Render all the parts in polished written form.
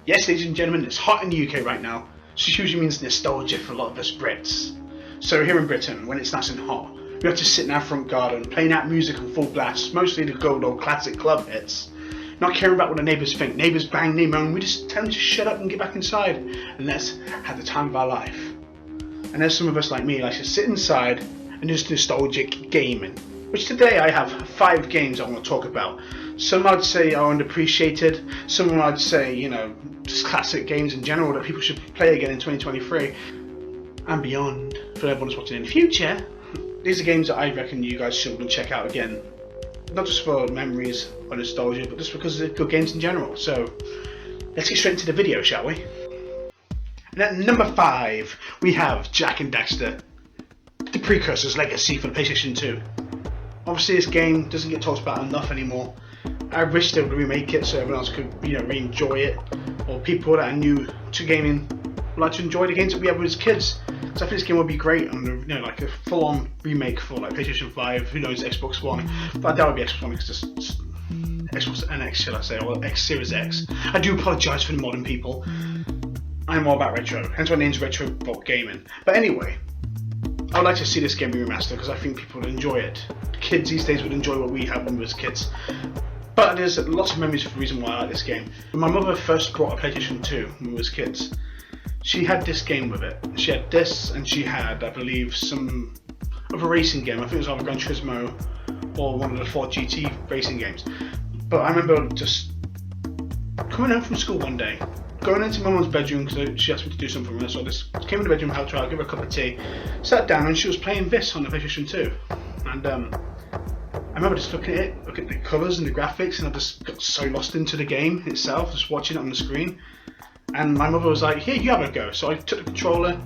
Yes, ladies and gentlemen, it's hot in the UK right now, so it usually means nostalgia for a lot of us Brits. So here in Britain, when it's nice and hot, we have to sit in our front garden, playing out music on full blast, mostly the good old classic club hits. Not caring about what the neighbours think. Neighbours bang, they moan, we just tell them to shut up and get back inside, and let's have the time of our life. And there's some of us like me, like to sit inside and just nostalgic gaming. Which today I have 5 games I want to talk about. Some I'd say are underappreciated, some I'd say, just classic games in general that people should play again in 2023 and beyond. For everyone who's watching in the future, these are games that I reckon you guys should check out again. Not just for memories or nostalgia, but just because they're good games in general. So, let's get straight into the video, shall we? And at number 5, we have Jak and Daxter, the Precursor's Legacy for the PlayStation 2. Obviously this game doesn't get talked about enough anymore. I wish they would remake it so everyone else could, re-enjoy it, or people that are new to gaming would like to enjoy the games that we had with as kids. Because I think this game would be great on, like a full-on remake for like PlayStation 5, who knows, Xbox One. But that would be Xbox One because it's Xbox NX, shall I say, or X Series X. I do apologise for the modern people. I'm all about retro, hence my name's Retro Bot Gaming. But anyway, I would like to see this game be remastered because I think people would enjoy it. Kids these days would enjoy what we had when we were kids. But there's lots of memories for the reason why I like this game. When my mother first brought a PlayStation 2 when we were kids, she had this game with it. She had this, and she had, I believe, some other racing game. I think it was either Gran Turismo or one of the Ford GT racing games. But I remember just coming home from school one day, going into my mum's bedroom because she asked me to do something with her. So I just came in the bedroom, helped her out, gave her a cup of tea, sat down, and she was playing this on the PlayStation 2. And I remember just looking at the colours and the graphics, and I just got so lost into the game itself, just watching it on the screen. And my mother was like, "Here, you have a go." So I took the controller,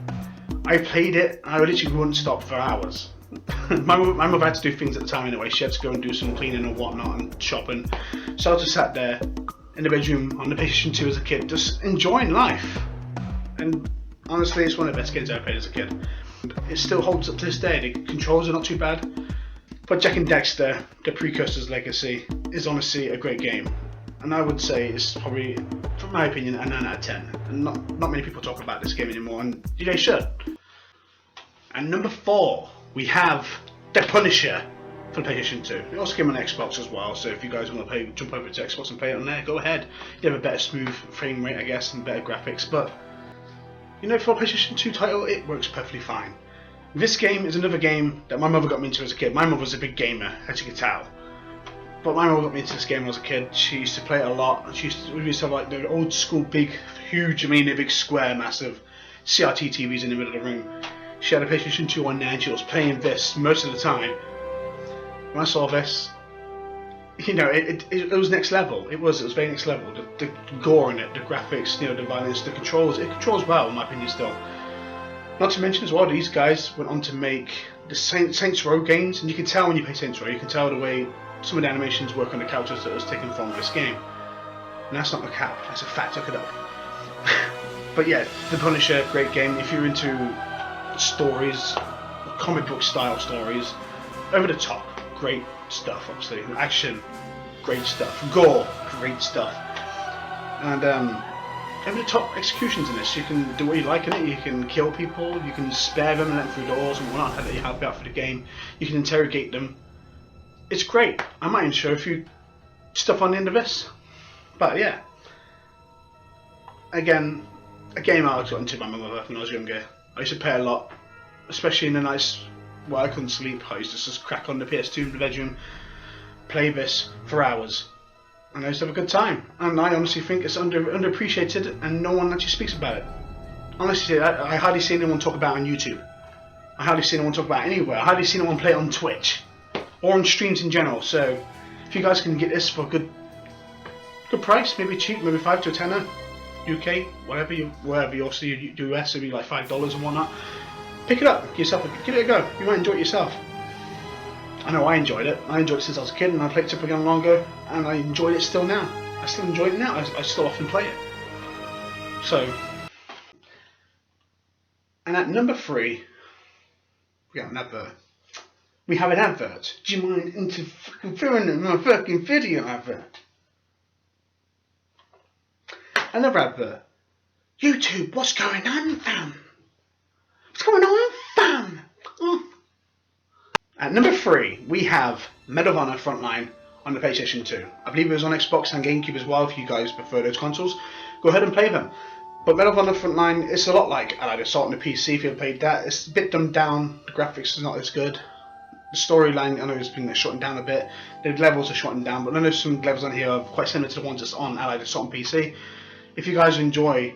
I played it, and I literally wouldn't stop for hours. my mother had to do things at the time anyway. She had to go and do some cleaning and whatnot and shopping. So I just sat there in the bedroom on the PlayStation 2 as a kid, just enjoying life. And honestly, it's one of the best games I ever played as a kid. It still holds up to this day. The controls are not too bad. But Jak and Daxter, the Precursor's Legacy, is honestly a great game. And I would say it's probably, from my opinion, a 9 out of 10. And not many people talk about this game anymore, and they should. And number 4, we have The Punisher for the PlayStation 2. It also came on Xbox as well, so if you guys want to jump over to Xbox and play it on there, go ahead. You have a better smooth frame rate, I guess, and better graphics, but for a PlayStation 2 title, it works perfectly fine. This game is another game that my mother got me into as a kid. My mother was a big gamer, as you can tell. But my mother got me into this game when I was a kid. She used to play it a lot. We used to have like the old school big, huge, the big square, massive CRT TVs in the middle of the room. She had a PlayStation 2 on there and she was playing this most of the time. When I saw this, it was next level. It was very next level. The gore in it, the graphics, the violence, the controls. It controls well, in my opinion, still. Not to mention as well, these guys went on to make the Saints Row games, and you can tell when you play Saints Row, you can tell the way some of the animations work on the characters that was taken from this game. And that's not a cap, that's a fact, look it up. But yeah, The Punisher, great game. If you're into stories, comic book style stories, over the top, great stuff, obviously. Action, great stuff. Gore, great stuff. And over the top executions in this. You can do what you like in it. You can kill people, you can spare them and let them through doors and whatnot, let you help out for the game. You can interrogate them. It's great. I might show a few stuff on the end of this. But yeah. Again, a game I was got into by my mother when I was younger. I used to play a lot, especially in the nights where I couldn't sleep. I used to just crack on the PS2 in the bedroom, play this for hours. And I used to have a good time, and I honestly think it's underappreciated, and no one actually speaks about it. Honestly, I hardly see anyone talk about it on YouTube. I hardly see anyone talk about it anywhere. I hardly see anyone play it on Twitch or on streams in general. So, if you guys can get this for a good price, maybe cheap, maybe 5 to a tenner, UK, wherever you obviously US, it'd be like $5 and whatnot. Pick it up, give it a go. You might enjoy it yourself. I know I enjoyed it. I enjoyed it since I was a kid, and I played it up again longer, and I enjoyed it still now. I still enjoy it now. I still often play it. So, and at number 3, we got another We have an advert. Do you mind interfering in my fucking video advert? Another advert. YouTube, what's going on, fam? What's going on, fam? At number 3, we have Medal of Honor Frontline on the PlayStation 2. I believe it was on Xbox and GameCube as well. If you guys prefer those consoles, go ahead and play them. But Medal of Honor Frontline, it's a lot like Allied Assault on the PC if you've played that. It's a bit dumbed down, the graphics is not as good. The storyline, I know, has been shortened down a bit. The levels are shortened down, but I know some levels on here are quite similar to the ones that's on Allied Assault on PC. If you guys enjoy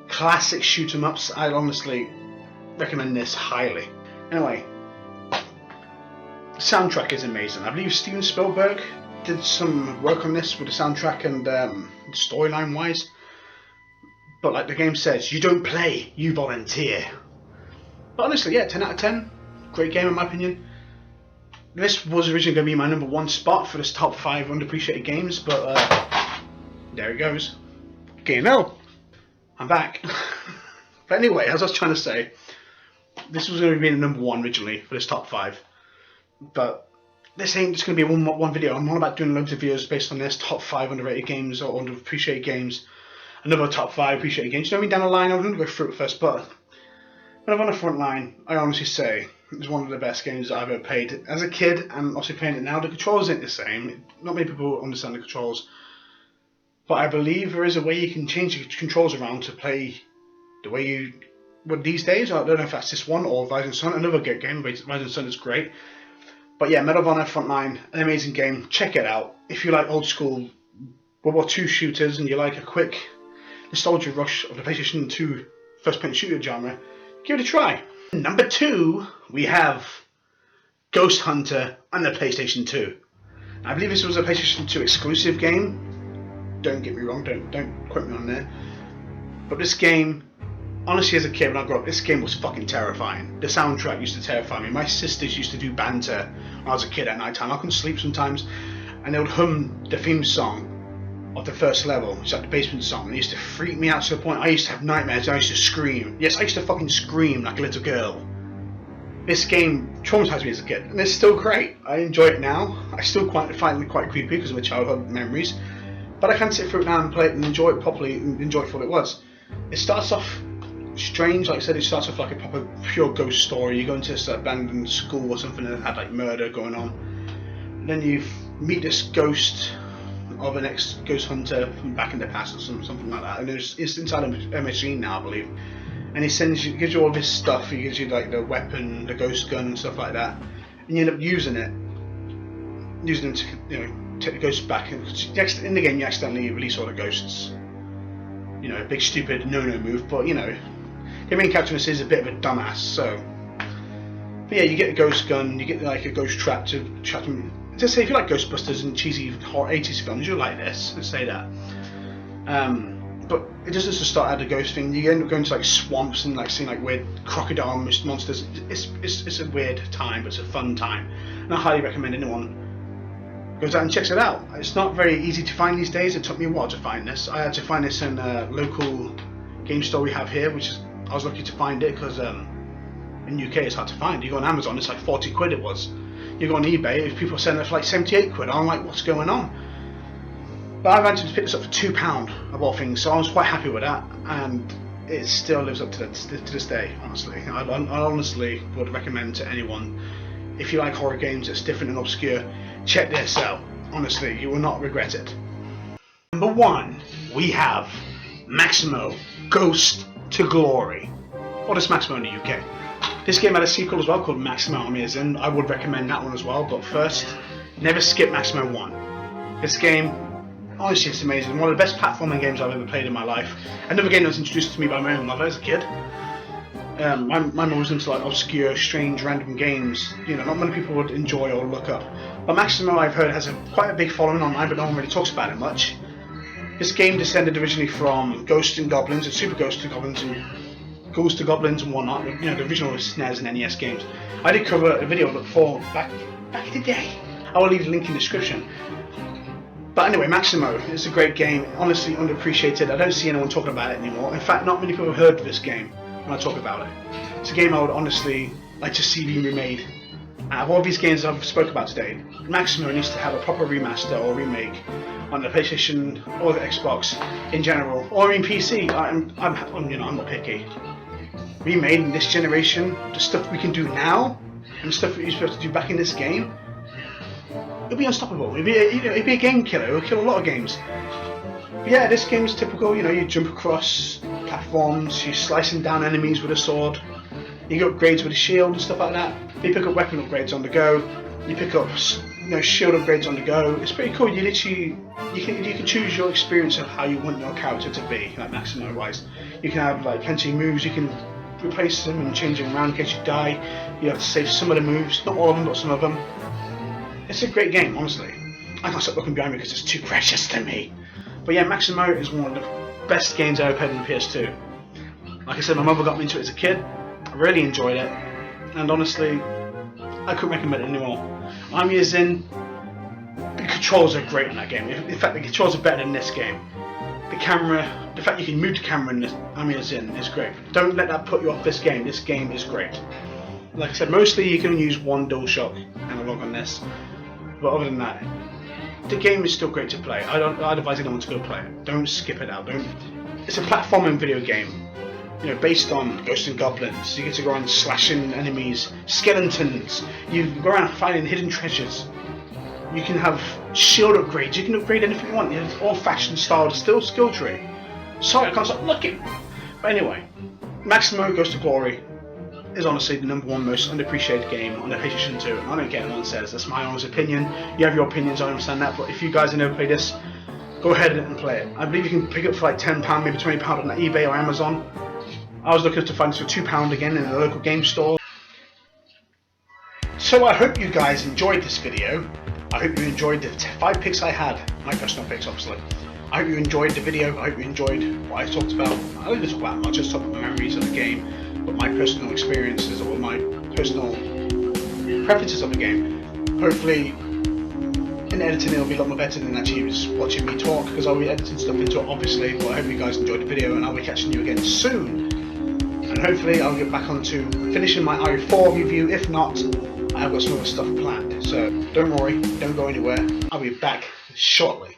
classic shoot 'em ups, I'd honestly recommend this highly. Anyway, the soundtrack is amazing. I believe Steven Spielberg did some work on this with the soundtrack and storyline wise. But like the game says, you don't play, you volunteer. But honestly, yeah, 10 out of 10. Great game in my opinion. This was originally going to be my number 1 spot for this top 5 underappreciated games, but there it goes. Okay, no, I'm back. But anyway, as I was trying to say, this was going to be the number 1 originally for this top 5. But this ain't just going to be one video. I'm all about doing loads of videos based on this top 5 underrated games or underappreciated games. Another top 5 appreciated games. You know what I mean? Down the line, I'm going to go through it first, but when I'm on the front line, I honestly say it's one of the best games that I've ever played as a kid, and obviously playing it now. The controls ain't the same. Not many people understand the controls, but I believe there is a way you can change the controls around to play the way you would these days. I don't know if that's this one or Rising Sun. Another good game. Rising Sun is great. But yeah, Medal of Honor Frontline, an amazing game. Check it out. If you like old school World War II shooters and you like a quick nostalgia rush of the PlayStation 2 first-person shooter genre, give it a try. Number 2, we have Ghost Hunter on the PlayStation 2. I believe this was a PlayStation 2 exclusive game. Don't get me wrong, don't quote me on there. But this game, honestly, as a kid when I grew up, this game was fucking terrifying. The soundtrack used to terrify me. My sisters used to do banter when I was a kid at night time. I couldn't sleep sometimes, and they would hum the theme song of the first level, which is like the basement song, and it used to freak me out to the point I used to have nightmares and I used to scream. Yes, I used to fucking scream like a little girl. This game traumatized me as a kid, and it's still great. I enjoy it now. I still find it quite creepy because of my childhood memories, but I can sit through it now and play it and enjoy it properly and enjoy it for what it was. It starts off strange, like I said, it starts off like a proper pure ghost story. You go into this abandoned school or something that had like murder going on, and then you meet this ghost of an ex-ghost hunter from back in the past or something like that, and it's inside a machine now, I believe. And he gives you all this stuff. He gives you like the weapon, the ghost gun, and stuff like that, and you end up using them to, take the ghosts back. And in the game, you accidentally release all the ghosts. A big stupid no-no move, but the main character is a bit of a dumbass. So, but yeah, you get the ghost gun, you get like a ghost trap to trap them. Just say if you like Ghostbusters and cheesy horror 80s films, you'll like this. Let's say that. But it doesn't just start out the ghost thing. You end up going to like swamps and like seeing like weird crocodile monsters. It's a weird time, but it's a fun time, and I highly recommend anyone goes out and checks it out. It's not very easy to find these days. It took me a while to find this. I had to find this in a local game store we have here, I was lucky to find it because in UK it's hard to find. You go on Amazon, it's like 40 quid it was. You go on eBay, people are selling it for like 78 quid. I'm like, what's going on? But I managed to pick this up for £2 of all things, so I was quite happy with that, and it still lives up to this day, honestly. I honestly would recommend to anyone, if you like horror games that's different and obscure, check this out. Honestly, you will not regret it. Number 1, we have Maximo Ghost to Glory. What is Maximo in the UK? This game had a sequel as well called Maximo Army is In. I would recommend that one as well, but first, never skip Maximo 1. This game, honestly, it's amazing. One of the best platforming games I've ever played in my life. Another game that was introduced to me by my own mother as a kid. My mum was into like obscure, strange, random games. Not many people would enjoy or look up. But Maximo, I've heard, has quite a big following online, but no one really talks about it much. This game descended originally from Ghosts and Goblins and Super Ghosts and Goblins and Ghouls to Goblins and whatnot, the original SNES and NES games. I did cover a video before, back in the day. I will leave the link in the description. But anyway, Maximo is a great game, honestly underappreciated. I don't see anyone talking about it anymore. In fact, not many people have heard of this game when I talk about it. It's a game I would honestly like to see being remade. Out of all these games I've spoke about today, Maximo needs to have a proper remaster or remake on the PlayStation or the Xbox in general, or in PC. I'm not picky. Remade in this generation, the stuff we can do now, and the stuff that you're supposed to do back in this game, it'll be unstoppable. It'll be a game killer. It'll kill a lot of games. But yeah, this game is typical. You jump across platforms, you're slicing down enemies with a sword. You get upgrades with a shield and stuff like that. You pick up weapon upgrades on the go. You pick up shield upgrades on the go. It's pretty cool. You can choose your experience of how you want your character to be, like Maximo wise. You can have like plenty of moves. You can replace them and change them around in case you die. You have to save some of the moves, not all of them, but some of them. It's a great game, honestly. I can't stop looking behind me because it's too precious to me. But yeah, Maximo is one of the best games I ever played on the PS2. Like I said, my mother got me into it as a kid. I really enjoyed it, and honestly, I couldn't recommend it anymore. I'm using the controls are great in that game. In fact, the controls are better than this game. The camera, the fact you can move the camera in this Amiazin is great. Don't let that put you off this game. This game is great. Like I said, mostly you can use one DualShock analog on this, but other than that, the game is still great to play. I'd advise anyone to go play it. Don't skip it out. It's a platforming video game. Based on Ghosts and Goblins. You get to go around slashing enemies, skeletons. You go around finding hidden treasures. You can have shield upgrades. You can upgrade anything you want. It's old-fashioned style, still skill tree. Sorry, I can't stop looking. But anyway, Maximo Goes to Glory is honestly the #1 most underappreciated game on the PlayStation 2. I don't care what anyone says. That's my honest opinion. You have your opinions. I understand that. But if you guys have never played this, go ahead and play it. I believe you can pick it up for like £10, maybe £20 on eBay or Amazon. I was looking to find this for £2 again in a local game store. So I hope you guys enjoyed this video. I hope you enjoyed the 5 picks I had. My personal picks, obviously. I hope you enjoyed the video. I hope you enjoyed what I talked about. I didn't talk about much, I just talked about my memories of the game, but my personal experiences or my personal preferences of the game. Hopefully, in editing it'll be a lot more better than actually just watching me talk, because I'll be editing stuff into it obviously. But I hope you guys enjoyed the video, and I'll be catching you again soon. And hopefully I'll get back onto finishing my RE4 review. If not, I've got some other stuff planned. So don't worry, don't go anywhere. I'll be back shortly.